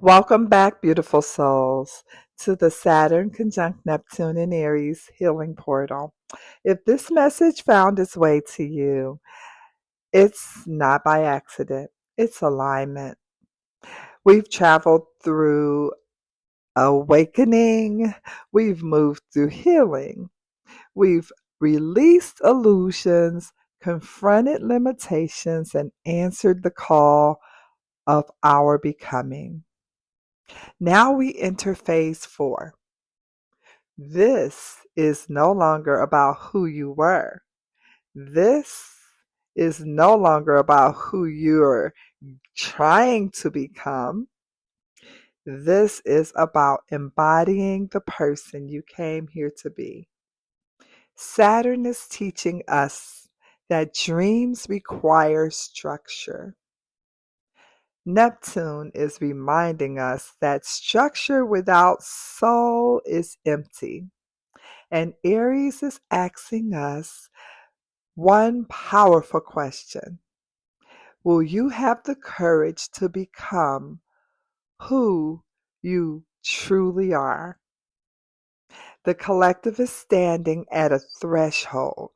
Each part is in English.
Welcome back, beautiful souls, to the Saturn Conjunct Neptune in Aries healing portal. If this message found its way to you, it's not by accident, it's alignment. We've traveled through awakening, we've moved through healing, we've released illusions, confronted limitations, and answered the call of our becoming. Now we enter phase 4. This is no longer about who you were. This is no longer about who you're trying to become. This is about embodying the person you came here to be. Saturn is teaching us that dreams require structure. Neptune is reminding us that structure without soul is empty. And Aries is asking us one powerful question. Will you have the courage to become who you truly are? The collective is standing at a threshold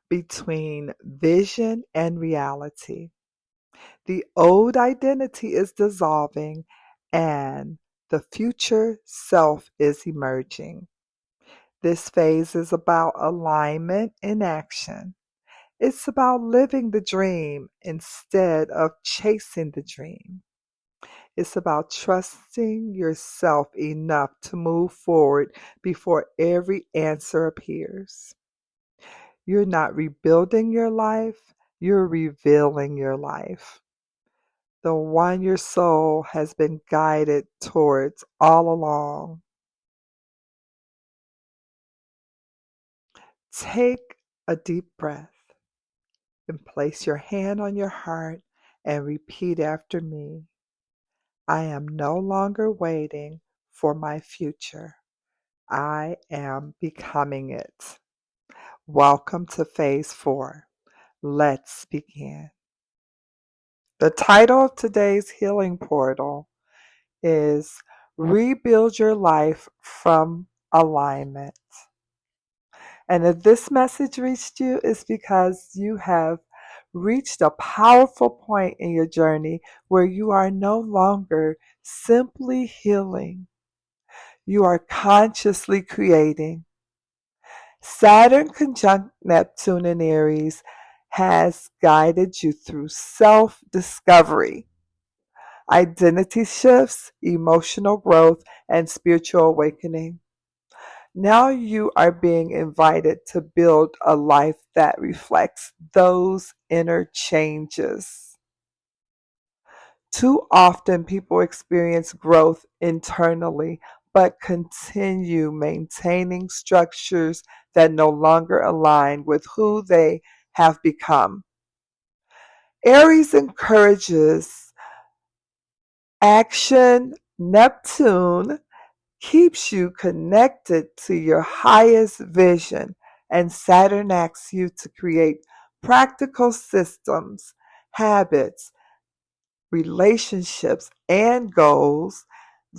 between vision and reality. The old identity is dissolving and the future self is emerging. This phase is about alignment in action. It's about living the dream instead of chasing the dream. It's about trusting yourself enough to move forward before every answer appears. You're not rebuilding your life, you're revealing your life. The one your soul has been guided towards all along. Take a deep breath and place your hand on your heart and repeat after me. I am no longer waiting for my future. I am becoming it. Welcome to phase 4. Let's begin. The title of today's healing portal is Rebuild Your Life from Alignment. And if this message reached you, it's because you have reached a powerful point in your journey where you are no longer simply healing. You are consciously creating. Saturn conjunct Neptune in Aries has guided you through self-discovery, identity shifts, emotional growth, and spiritual awakening. Now you are being invited to build a life that reflects those inner changes. Too often people experience growth internally, but continue maintaining structures that no longer align with who they have become. Aries encourages action. Neptune keeps you connected to your highest vision, and Saturn asks you to create practical systems, habits, relationships, and goals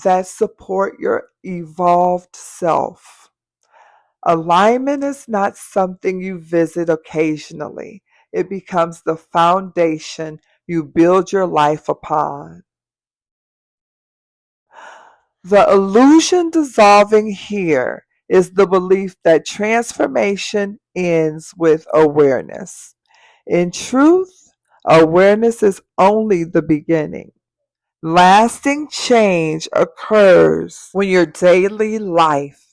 that support your evolved self. Alignment is not something you visit occasionally. It becomes the foundation you build your life upon. The illusion dissolving here is the belief that transformation ends with awareness. In truth, awareness is only the beginning. Lasting change occurs when your daily life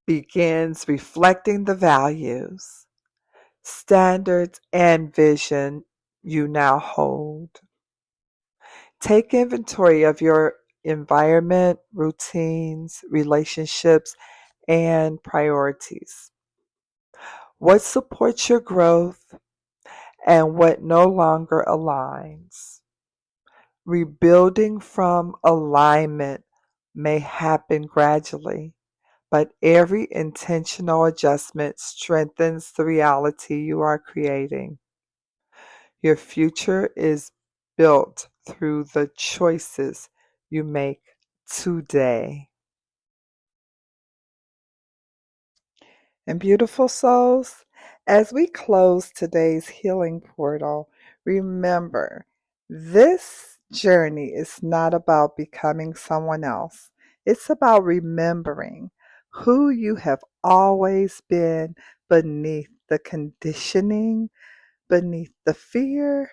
begins reflecting the values, standards, and vision you now hold. Take inventory of your environment, routines, relationships, and priorities. What supports your growth and what no longer aligns? Rebuilding from alignment may happen gradually, but every intentional adjustment strengthens the reality you are creating. Your future is built through the choices you make today. And beautiful souls, as we close today's healing portal, remember this journey is not about becoming someone else. It's about remembering who you have always been beneath the conditioning, beneath the fear,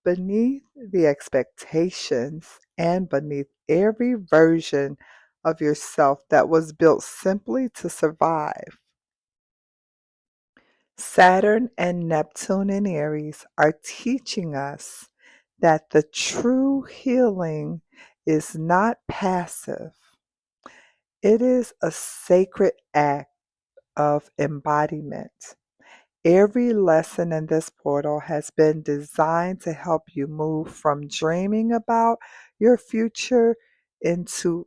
beneath the expectations, and beneath every version of yourself that was built simply to survive. Saturn and Neptune in Aries are teaching us that the true healing is not passive. It is a sacred act of embodiment. Every lesson in this portal has been designed to help you move from dreaming about your future into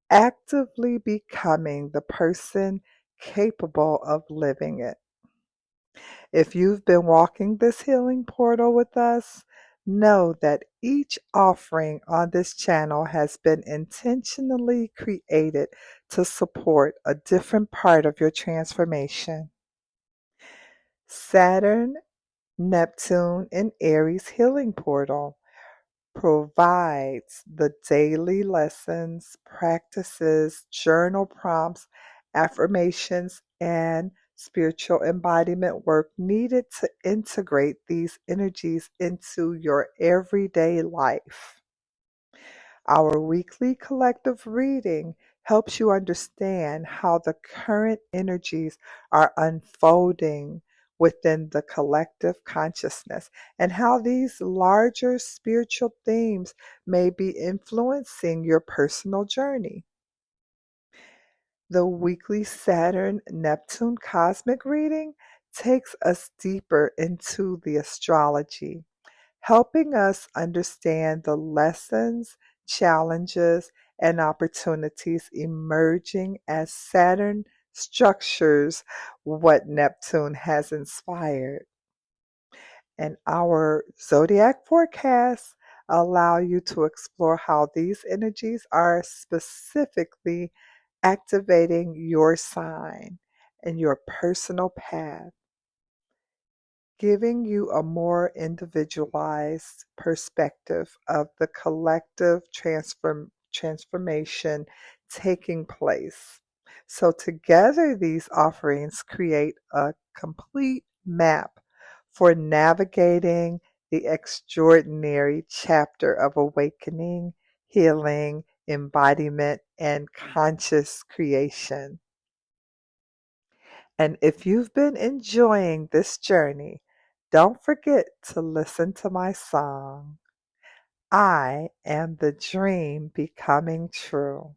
actively becoming the person capable of living it. If you've been walking this healing portal with us, know that each offering on this channel has been intentionally created to support a different part of your transformation. Saturn, Neptune, and Aries healing portal provides the daily lessons, practices, journal prompts, affirmations, and spiritual embodiment work needed to integrate these energies into your everyday life. Our weekly collective reading helps you understand how the current energies are unfolding within the collective consciousness and how these larger spiritual themes may be influencing your personal journey. The weekly Saturn Neptune cosmic reading takes us deeper into the astrology, helping us understand the lessons, challenges, and opportunities emerging as Saturn structures what Neptune has inspired. And our zodiac forecasts allow you to explore how these energies are specifically activating your sign and your personal path, giving you a more individualized perspective of the collective transformation taking place. So, together, these offerings create a complete map for navigating the extraordinary chapter of awakening, healing, embodiment, and conscious creation. And if you've been enjoying this journey, don't forget to listen to my song, I Am the Dream Becoming True.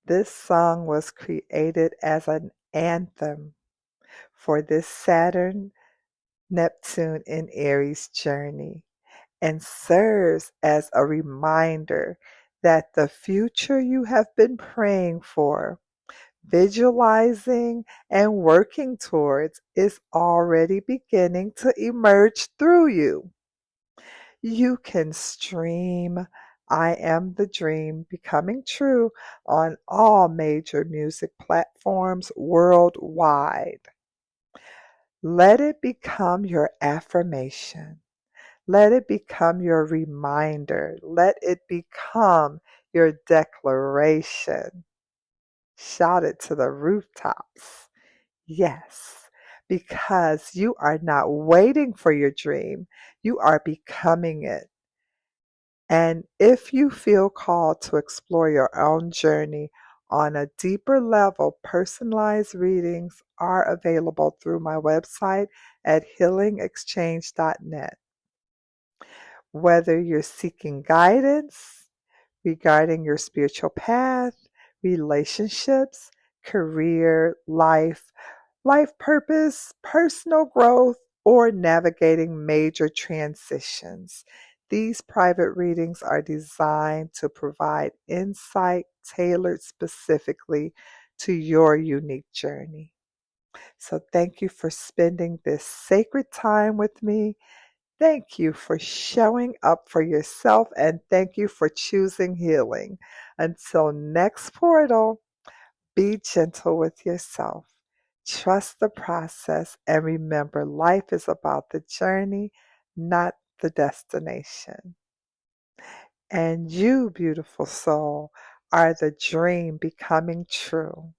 This song was created as an anthem for this Saturn, Neptune, and Aries journey and serves as a reminder that the future you have been praying for, visualizing, and working towards is already beginning to emerge through you. You can stream I Am the Dream Becoming True on all major music platforms worldwide. Let it become your affirmation. Let it become your reminder. Let it become your declaration. Shout it to the rooftops. Yes, because you are not waiting for your dream, you are becoming it. And if you feel called to explore your own journey on a deeper level, personalized readings are available through my website at healingexchange.net. Whether you're seeking guidance regarding your spiritual path, relationships, career, life purpose, personal growth, or navigating major transitions. These private readings are designed to provide insight tailored specifically to your unique journey. So, thank you for spending this sacred time with me. Thank you for showing up for yourself and thank you for choosing healing. Until next portal, be gentle with yourself. Trust the process and remember life is about the journey, not the destination. And you, beautiful soul, are the dream becoming true.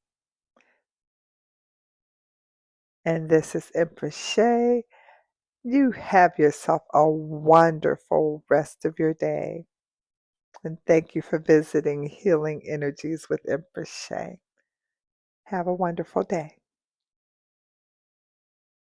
And this is Empress Shay. You have yourself a wonderful rest of your day. And thank you for visiting Healing Energies with Empress Shay. Have a wonderful day.